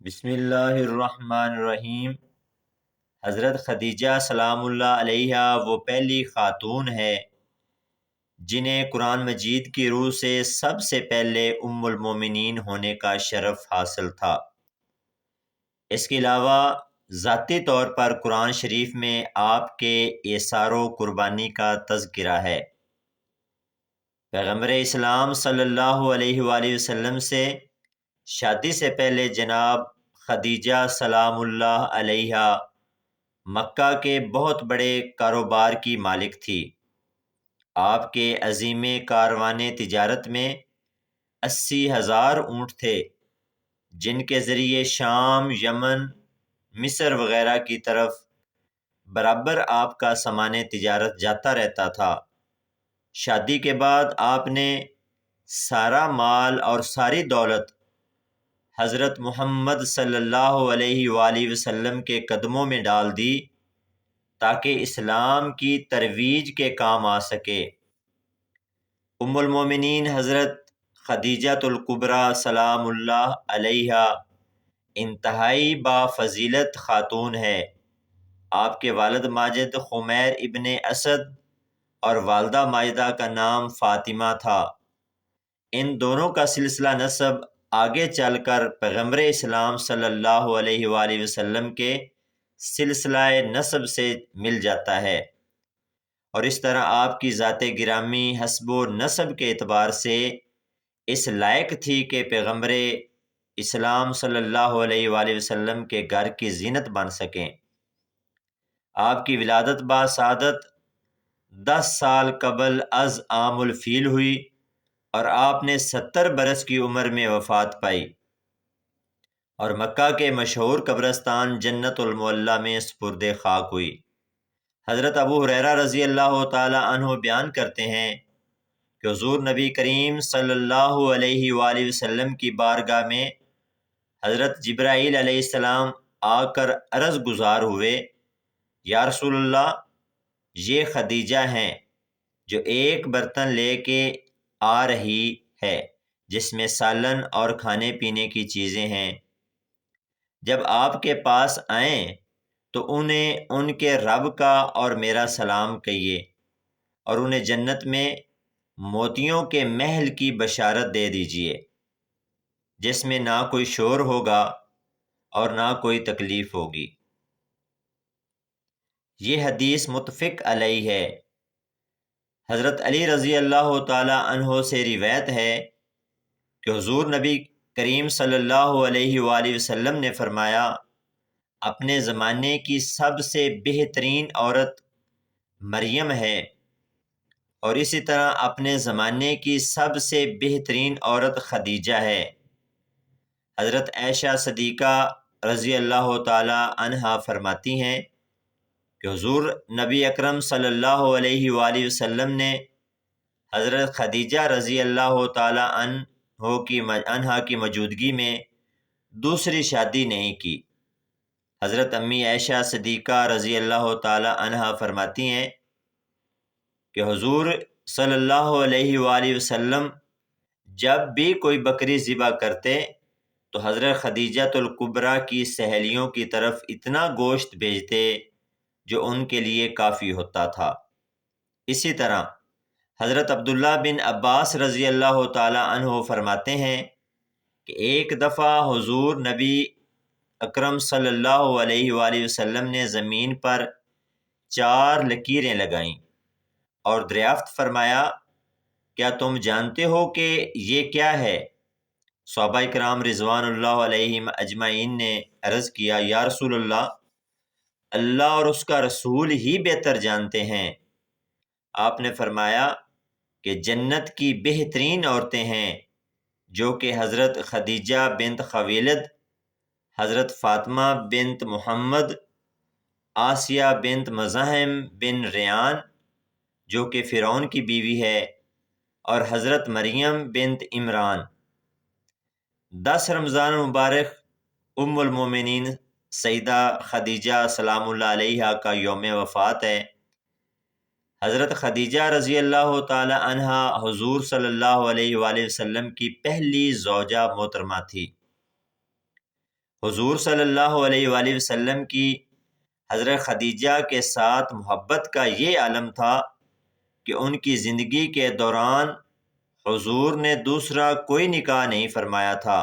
بسم اللہ الرحمن الرحیم۔ حضرت خدیجہ سلام اللہ علیہا وہ پہلی خاتون ہے جنہیں قرآن مجید کی روح سے سب سے پہلے ام المومنین ہونے کا شرف حاصل تھا۔ اس کے علاوہ ذاتی طور پر قرآن شریف میں آپ کے ایثار و قربانی کا تذکرہ ہے۔ پیغمبر اسلام صلی اللہ علیہ وآلہ وسلم سے شادی سے پہلے جناب خدیجہ سلام اللہ علیہا مکہ کے بہت بڑے کاروبار کی مالک تھی۔ آپ کے عظیم کاروان تجارت میں 80,000 اونٹ تھے جن کے ذریعے شام، یمن، مصر وغیرہ کی طرف برابر آپ کا سامان تجارت جاتا رہتا تھا۔ شادی کے بعد آپ نے سارا مال اور ساری دولت حضرت محمد صلی اللہ علیہ وآلہ وسلم کے قدموں میں ڈال دی تاکہ اسلام کی ترویج کے کام آ سکے۔ ام المومنین حضرت خدیجہ الکبریٰ سلام اللہ علیہا انتہائی بافضیلت خاتون ہے۔ آپ کے والد ماجد خمیر ابن اسد اور والدہ ماجدہ کا نام فاطمہ تھا۔ ان دونوں کا سلسلہ نسب آگے چل کر پیغمبر اسلام صلی اللہ علیہ وآلہ وسلم کے سلسلہ نسب سے مل جاتا ہے، اور اس طرح آپ کی ذات گرامی حسب و نسب کے اعتبار سے اس لائق تھی کہ پیغمبر اسلام صلی اللہ علیہ وآلہ وسلم کے گھر کی زینت بن سکیں۔ آپ کی ولادت بسعادت 10 سال قبل از عام الفیل ہوئی اور آپ نے 70 برس کی عمر میں وفات پائی اور مکہ کے مشہور قبرستان جنت المعلیٰ میں سپرد خاک ہوئی۔ حضرت ابو ہریرہ رضی اللہ تعالی عنہ بیان کرتے ہیں کہ حضور نبی کریم صلی اللہ علیہ وآلہ وسلم کی بارگاہ میں حضرت جبرائیل علیہ السلام آ کر عرض گزار ہوئے، یا رسول اللہ، یہ خدیجہ ہیں جو ایک برتن لے کے آ رہی ہے جس میں سالن اور کھانے پینے کی چیزیں ہیں۔ جب آپ کے پاس آئیں تو انہیں ان کے رب کا اور میرا سلام کہیے، اور انہیں جنت میں موتیوں کے محل کی بشارت دے دیجیے جس میں نہ کوئی شور ہوگا اور نہ کوئی تکلیف ہوگی۔ یہ حدیث متفق علیہ ہے۔ حضرت علی رضی اللہ تعالی عنہ سے روایت ہے کہ حضور نبی کریم صلی اللہ علیہ وآلہ وسلم نے فرمایا، اپنے زمانے کی سب سے بہترین عورت مریم ہے، اور اسی طرح اپنے زمانے کی سب سے بہترین عورت خدیجہ ہے۔ حضرت عائشہ صدیقہ رضی اللہ تعالی عنہا فرماتی ہیں کہ حضور نبی اکرم صلی اللہ علیہ وآلہ وسلم نے حضرت خدیجہ رضی اللہ تعالی عنہا کی موجودگی میں دوسری شادی نہیں کی۔ حضرت امی عائشہ صدیقہ رضی اللہ تعالی عنہا فرماتی ہیں کہ حضور صلی اللہ علیہ وآلہ وسلم جب بھی کوئی بکری ذبح کرتے تو حضرت خدیجہ الکبریٰ کی سہیلیوں کی طرف اتنا گوشت بھیجتے جو ان کے لیے کافی ہوتا تھا۔ اسی طرح حضرت عبداللہ بن عباس رضی اللہ تعالی عنہ فرماتے ہیں کہ ایک دفعہ حضور نبی اکرم صلی اللہ علیہ وآلہ وسلم نے زمین پر 4 لکیریں لگائیں اور دریافت فرمایا، کیا تم جانتے ہو کہ یہ کیا ہے؟ صحابہ کرام رضوان اللہ علیہم اجمعین نے عرض کیا، یا رسول اللہ، اللہ اور اس کا رسول ہی بہتر جانتے ہیں۔ آپ نے فرمایا کہ جنت کی بہترین عورتیں ہیں جو کہ حضرت خدیجہ بنت خویلد، حضرت فاطمہ بنت محمد، آسیہ بنت مزاحم بن ریان جو کہ فرعون کی بیوی ہے، اور حضرت مریم بنت عمران۔ 10 رمضان مبارک ام المومنین سیدہ خدیجہ سلام اللہ علیہا کا یوم وفات ہے۔ حضرت خدیجہ رضی اللہ تعالی عنہا حضور صلی اللہ علیہ وآلہ وسلم کی پہلی زوجہ محترمہ تھی۔ حضور صلی اللہ علیہ وآلہ وسلم کی حضرت خدیجہ کے ساتھ محبت کا یہ عالم تھا کہ ان کی زندگی کے دوران حضور نے دوسرا کوئی نکاح نہیں فرمایا تھا۔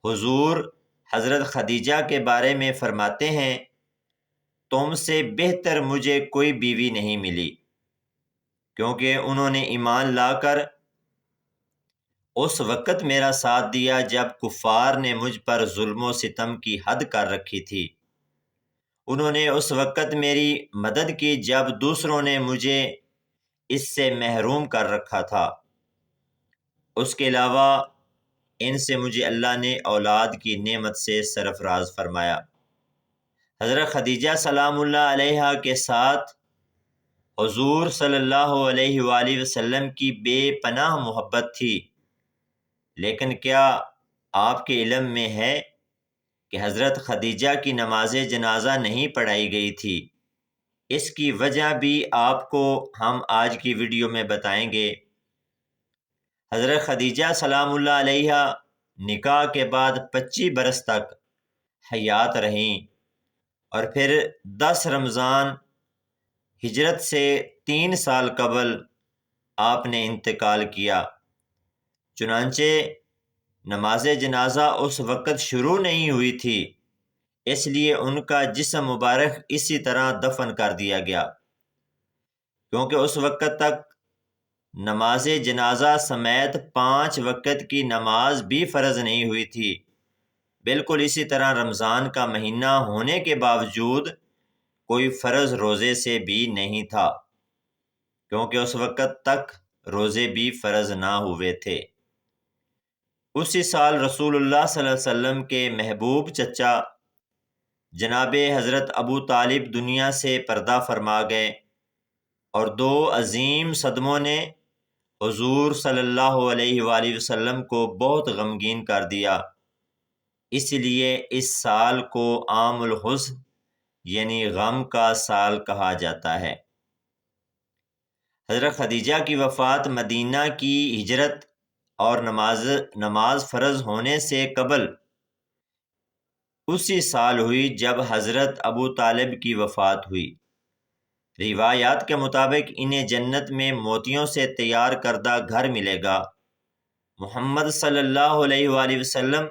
حضور حضرت خدیجہ کے بارے میں فرماتے ہیں، تم سے بہتر مجھے کوئی بیوی نہیں ملی، کیونکہ انہوں نے ایمان لا کر اس وقت میرا ساتھ دیا جب کفار نے مجھ پر ظلم و ستم کی حد کر رکھی تھی۔ انہوں نے اس وقت میری مدد کی جب دوسروں نے مجھے اس سے محروم کر رکھا تھا۔ اس کے علاوہ ان سے مجھے اللہ نے اولاد کی نعمت سے سرفراز فرمایا۔ حضرت خدیجہ سلام اللہ علیہا کے ساتھ حضور صلی اللہ علیہ وآلہ وسلم کی بے پناہ محبت تھی، لیکن کیا آپ کے علم میں ہے کہ حضرت خدیجہ کی نماز جنازہ نہیں پڑھائی گئی تھی؟ اس کی وجہ بھی آپ کو ہم آج کی ویڈیو میں بتائیں گے۔ حضرت خدیجہ سلام اللہ علیہا نکاح کے بعد 25 برس تک حیات رہیں، اور پھر 10 رمضان ہجرت سے 3 سال قبل آپ نے انتقال کیا۔ چنانچہ نماز جنازہ اس وقت شروع نہیں ہوئی تھی، اس لیے ان کا جسم مبارک اسی طرح دفن کر دیا گیا، کیونکہ اس وقت تک نماز جنازہ سمیت 5 وقت کی نماز بھی فرض نہیں ہوئی تھی۔ بالکل اسی طرح رمضان کا مہینہ ہونے کے باوجود کوئی فرض روزے سے بھی نہیں تھا، کیونکہ اس وقت تک روزے بھی فرض نہ ہوئے تھے۔ اسی سال رسول اللہ صلی اللہ علیہ وسلم کے محبوب چچا جناب حضرت ابو طالب دنیا سے پردہ فرما گئے، اور 2 عظیم صدموں نے حضور صلی اللہ علیہ وآلہ وسلم کو بہت غمگین کر دیا۔ اس لیے اس سال کو عام الحزن یعنی غم کا سال کہا جاتا ہے۔ حضرت خدیجہ کی وفات مدینہ کی ہجرت اور نماز فرض ہونے سے قبل اسی سال ہوئی جب حضرت ابو طالب کی وفات ہوئی۔ روایات کے مطابق انہیں جنت میں موتیوں سے تیار کردہ گھر ملے گا۔ محمد صلی اللہ علیہ وآلہ وسلم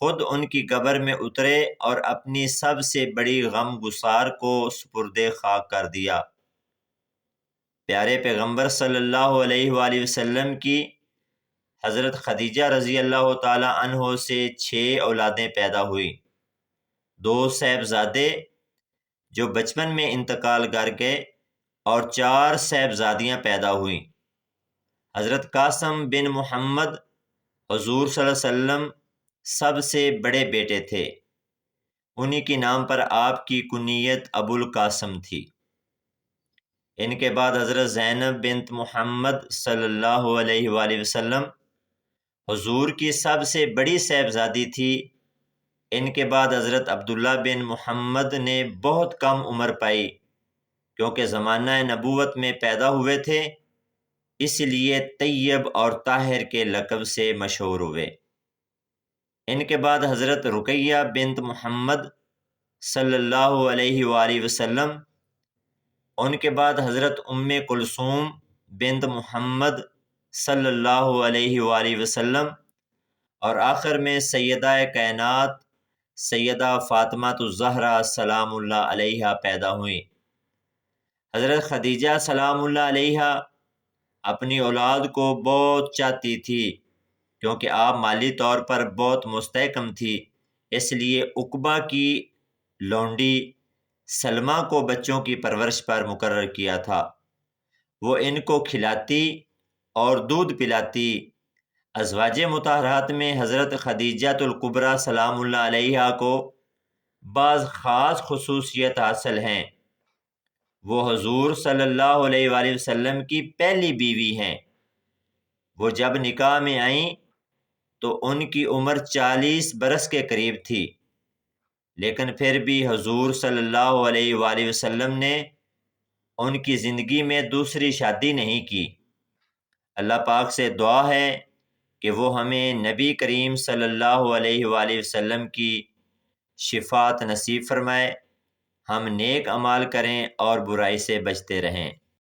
خود ان کی قبر میں اترے اور اپنی سب سے بڑی غم گسار کو سپرد خاک کر دیا۔ پیارے پیغمبر صلی اللہ علیہ وآلہ وسلم کی حضرت خدیجہ رضی اللہ تعالی عنہ سے 6 اولادیں پیدا ہوئیں۔ 2 صاحبزادے جو بچپن میں انتقال کر گئے، اور 4 صاحبزادیاں پیدا ہوئیں۔ حضرت قاسم بن محمد حضور صلی اللہ علیہ وسلم سب سے بڑے بیٹے تھے، انہی کے نام پر آپ کی کنیت ابو القاسم تھی۔ ان کے بعد حضرت زینب بنت محمد صلی اللہ علیہ وآلہ وسلم حضور کی سب سے بڑی صاحبزادی تھی۔ ان کے بعد حضرت عبداللہ بن محمد نے بہت کم عمر پائی، کیونکہ زمانہ نبوت میں پیدا ہوئے تھے، اس لیے طیب اور طاہر کے لقب سے مشہور ہوئے۔ ان کے بعد حضرت رقیہ بنت محمد صلی اللہ علیہ وآلہ وسلم، ان کے بعد حضرت ام کلثوم بنت محمد صلی اللہ علیہ وآلہ وسلم، اور آخر میں سیدہ کائنات سیدہ فاطمہ الزہرا سلام اللہ علیہا پیدا ہوئیں۔ حضرت خدیجہ سلام اللہ علیہا اپنی اولاد کو بہت چاہتی تھی، کیونکہ آپ مالی طور پر بہت مستحکم تھی، اس لیے عقبہ کی لونڈی سلمہ کو بچوں کی پرورش پر مقرر کیا تھا۔ وہ ان کو کھلاتی اور دودھ پلاتی۔ ازواج مطہرات میں حضرت خدیجہ الکبریٰ سلام اللہ علیہا کو بعض خاص خصوصیت حاصل ہیں۔ وہ حضور صلی اللہ علیہ وآلہ وسلم کی پہلی بیوی ہیں۔ وہ جب نکاح میں آئیں تو ان کی عمر 40 برس کے قریب تھی، لیکن پھر بھی حضور صلی اللہ علیہ وآلہ وسلم نے ان کی زندگی میں دوسری شادی نہیں کی۔ اللہ پاک سے دعا ہے کہ وہ ہمیں نبی کریم صلی اللہ علیہ وآلہ وسلم کی شفاعت نصیب فرمائے، ہم نیک اعمال کریں اور برائی سے بچتے رہیں۔